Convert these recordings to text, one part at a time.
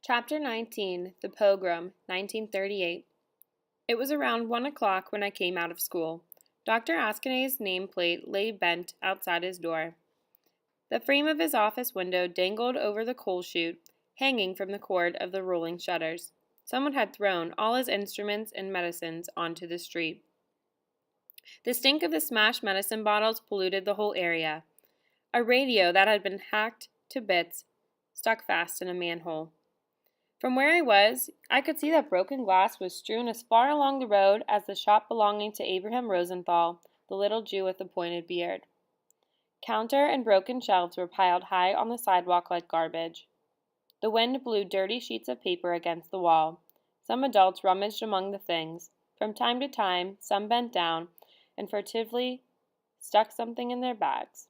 Chapter 19, The Pogrom, 1938. It was around 1 o'clock when I came out of school. Dr. Askenay's nameplate lay bent outside his door. The frame of his office window dangled over the coal chute, hanging from the cord of the rolling shutters. Someone had thrown all his instruments and medicines onto the street. The stink of the smashed medicine bottles polluted the whole area. A radio that had been hacked to bits stuck fast in a manhole. From where I was, I could see that broken glass was strewn as far along the road as the shop belonging to Abraham Rosenthal, the little Jew with the pointed beard. Counter and broken shelves were piled high on the sidewalk like garbage. The wind blew dirty sheets of paper against the wall. Some adults rummaged among the things. From time to time, some bent down and furtively stuck something in their bags.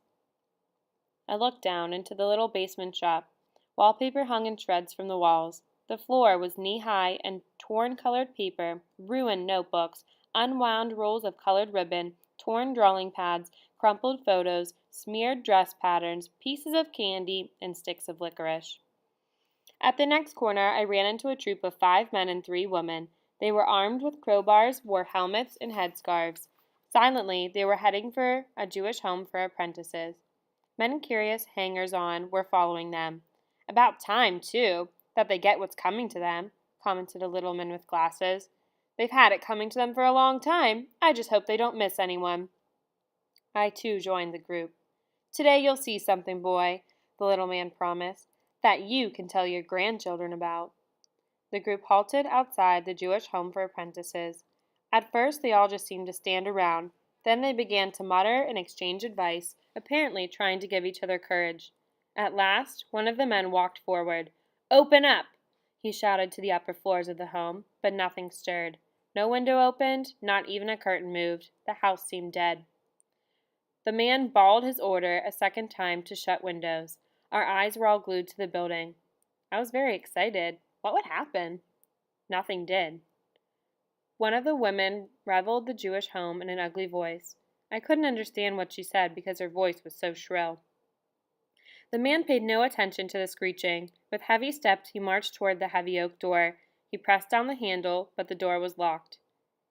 I looked down into the little basement shop. Wallpaper hung in shreds from the walls. The floor was knee-high and torn colored paper, ruined notebooks, unwound rolls of colored ribbon, torn drawing pads, crumpled photos, smeared dress patterns, pieces of candy, and sticks of licorice. At the next corner, I ran into a troop of 5 men and 3 women. They were armed with crowbars, wore helmets and headscarves. Silently, they were heading for a Jewish home for apprentices. Many curious hangers-on were following them. About time, too, that they get what's coming to them, commented a little man with glasses. They've had it coming to them for a long time. I just hope they don't miss anyone. I, too, joined the group. Today you'll see something, boy, the little man promised, that you can tell your grandchildren about. The group halted outside the Jewish home for apprentices. At first they all just seemed to stand around. Then they began to mutter and exchange advice, apparently trying to give each other courage. At last, one of the men walked forward. "Open up!" he shouted to the upper floors of the home, but nothing stirred. No window opened, not even a curtain moved. The house seemed dead. The man bawled his order a second time to shut windows. Our eyes were all glued to the building. I was very excited. What would happen? Nothing did. One of the women reveled the Jewish home in an ugly voice. I couldn't understand what she said because her voice was so shrill. The man paid no attention to the screeching. With heavy steps, he marched toward the heavy oak door. He pressed down the handle, but the door was locked.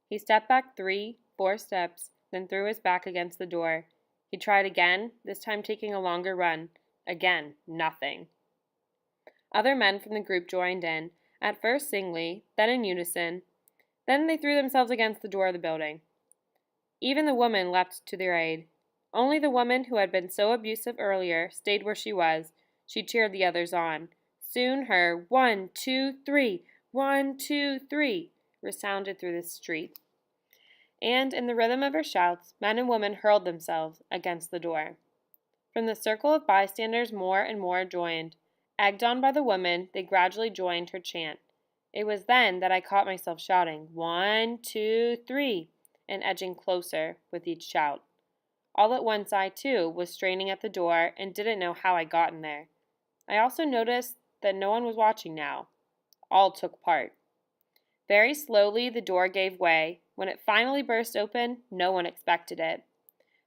He stepped back 3, 4 steps, then threw his back against the door. He tried again, this time taking a longer run. Again, nothing. Other men from the group joined in, at first singly, then in unison. Then they threw themselves against the door of the building. Even the woman leapt to their aid. Only the woman who had been so abusive earlier stayed where she was. She cheered the others on. Soon her 1, 2, 3, 1, 2, 3 resounded through the street. And in the rhythm of her shouts, men and women hurled themselves against the door. From the circle of bystanders more and more joined. Egged on by the woman, they gradually joined her chant. It was then that I caught myself shouting, 1, 2, 3, and edging closer with each shout. All at once I, too, was straining at the door and didn't know how I got in there. I also noticed that no one was watching now. All took part. Very slowly the door gave way. When it finally burst open, no one expected it.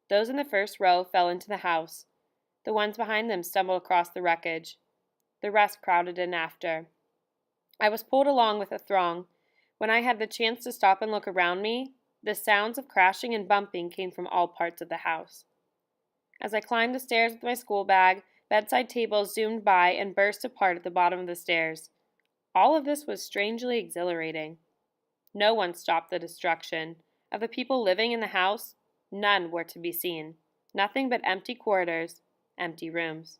Those in the first row fell into the house. The ones behind them stumbled across the wreckage. The rest crowded in after. I was pulled along with the throng. When I had the chance to stop and look around me, the sounds of crashing and bumping came from all parts of the house. As I climbed the stairs with my school bag, bedside tables zoomed by and burst apart at the bottom of the stairs. All of this was strangely exhilarating. No one stopped the destruction. Of the people living in the house, none were to be seen. Nothing but empty corridors, empty rooms.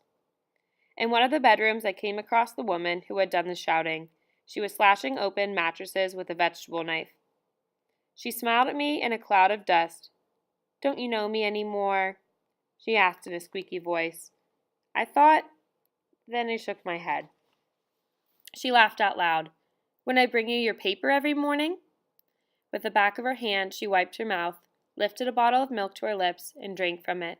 In one of the bedrooms, I came across the woman who had done the shouting. She was slashing open mattresses with a vegetable knife. She smiled at me in a cloud of dust. "Don't you know me any more?" she asked in a squeaky voice. I thought, then I shook my head. She laughed out loud. "When I bring you your paper every morning?" With the back of her hand, she wiped her mouth, lifted a bottle of milk to her lips, and drank from it.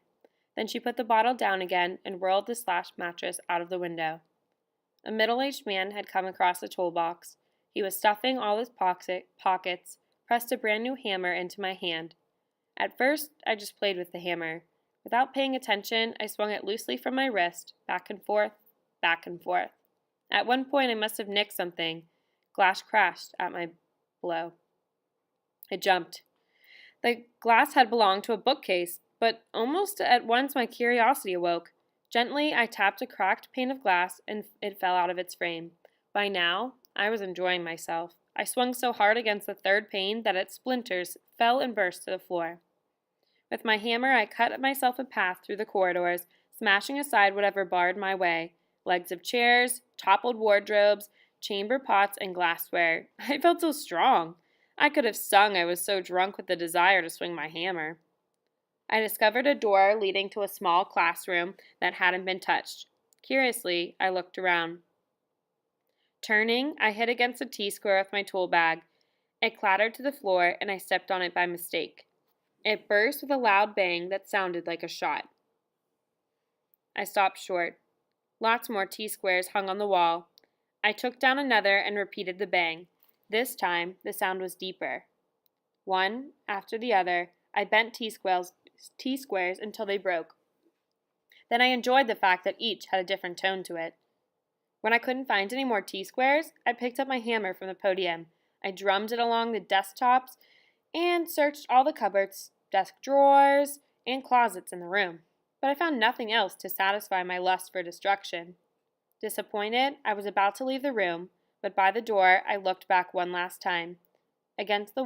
Then she put the bottle down again and whirled the slashed mattress out of the window. A middle-aged man had come across the toolbox. He was stuffing all his pockets, pressed a brand new hammer into my hand. At first, I just played with the hammer. Without paying attention, I swung it loosely from my wrist, back and forth, back and forth. At one point, I must have nicked something. Glass crashed at my blow. I jumped. The glass had belonged to a bookcase, but almost at once my curiosity awoke. Gently, I tapped a cracked pane of glass, and it fell out of its frame. By now, I was enjoying myself. I swung so hard against the third pane that its splinters fell and burst to the floor. With my hammer, I cut myself a path through the corridors, smashing aside whatever barred my way. Legs of chairs, toppled wardrobes, chamber pots, and glassware. I felt so strong. I could have sung, I was so drunk with the desire to swing my hammer. I discovered a door leading to a small classroom that hadn't been touched. Curiously, I looked around. Turning, I hit against a T-square with my tool bag. It clattered to the floor, and I stepped on it by mistake. It burst with a loud bang that sounded like a shot. I stopped short. Lots more T-squares hung on the wall. I took down another and repeated the bang. This time, the sound was deeper. One after the other, I bent T-squares until they broke. Then I enjoyed the fact that each had a different tone to it. When I couldn't find any more T-squares, I picked up my hammer from the podium. I drummed it along the desktops and searched all the cupboards, desk drawers, and closets in the room. But I found nothing else to satisfy my lust for destruction. Disappointed, I was about to leave the room, but by the door I looked back one last time. Against the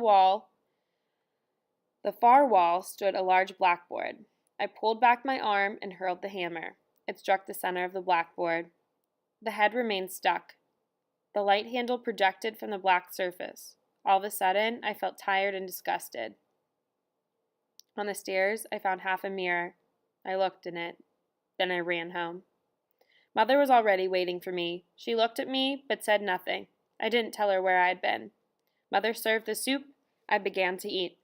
far wall, stood a large blackboard. I pulled back my arm and hurled the hammer. It struck the center of the blackboard. The head remained stuck. The light handle projected from the black surface. All of a sudden, I felt tired and disgusted. On the stairs, I found half a mirror. I looked in it. Then I ran home. Mother was already waiting for me. She looked at me, but said nothing. I didn't tell her where I had been. Mother served the soup. I began to eat.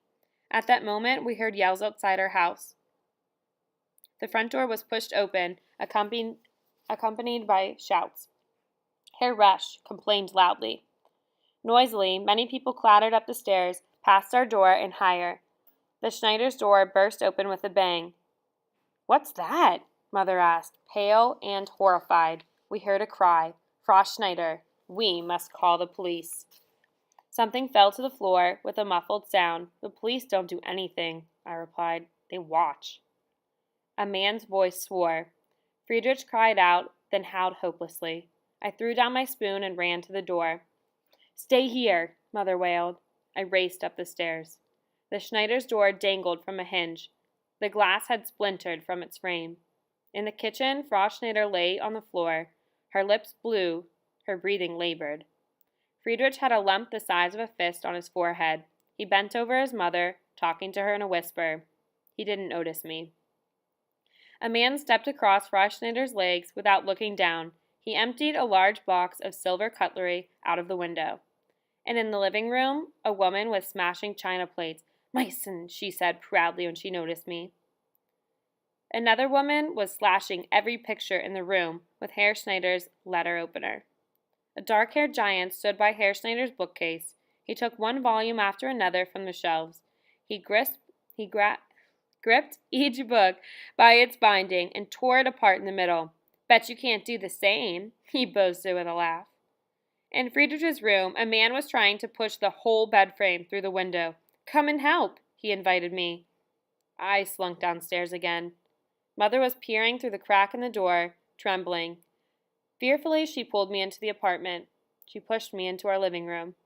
At that moment, we heard yells outside our house. The front door was pushed open, accompanied by shouts. Herr Resch complained loudly. Noisily, many people clattered up the stairs, past our door, and higher. The Schneider's door burst open with a bang. "What's that?" Mother asked, pale and horrified. We heard a cry. Frost Schneider. We must call the police. Something fell to the floor with a muffled sound. The police don't do anything, I replied. They watch. A man's voice swore. Friedrich cried out, then howled hopelessly. I threw down my spoon and ran to the door. "Stay here," Mother wailed. I raced up the stairs. The Schneider's door dangled from a hinge. The glass had splintered from its frame. In the kitchen, Frau Schneider lay on the floor. Her lips blue, her breathing labored. Friedrich had a lump the size of a fist on his forehead. He bent over his mother, talking to her in a whisper. He didn't notice me. A man stepped across Frau Schneider's legs without looking down. He emptied a large box of silver cutlery out of the window. And in the living room, a woman was smashing china plates. "Meissen," she said proudly when she noticed me. Another woman was slashing every picture in the room with Herr Schneider's letter opener. A dark-haired giant stood by Herr Schneider's bookcase. He took one volume after another from the shelves. He gripped each book by its binding and tore it apart in the middle. "Bet you can't do the same," he boasted with a laugh. In Friedrich's room, a man was trying to push the whole bed frame through the window. "Come and help," he invited me. I slunk downstairs again. Mother was peering through the crack in the door, trembling. Fearfully, she pulled me into the apartment. She pushed me into our living room.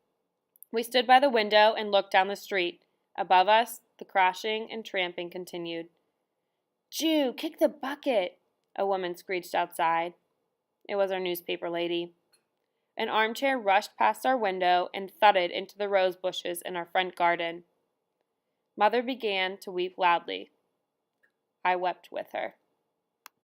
We stood by the window and looked down the street. Above us, the crashing and tramping continued. "Jew, kick the bucket!" a woman screeched outside. It was our newspaper lady. An armchair rushed past our window and thudded into the rose bushes in our front garden. Mother began to weep loudly. I wept with her.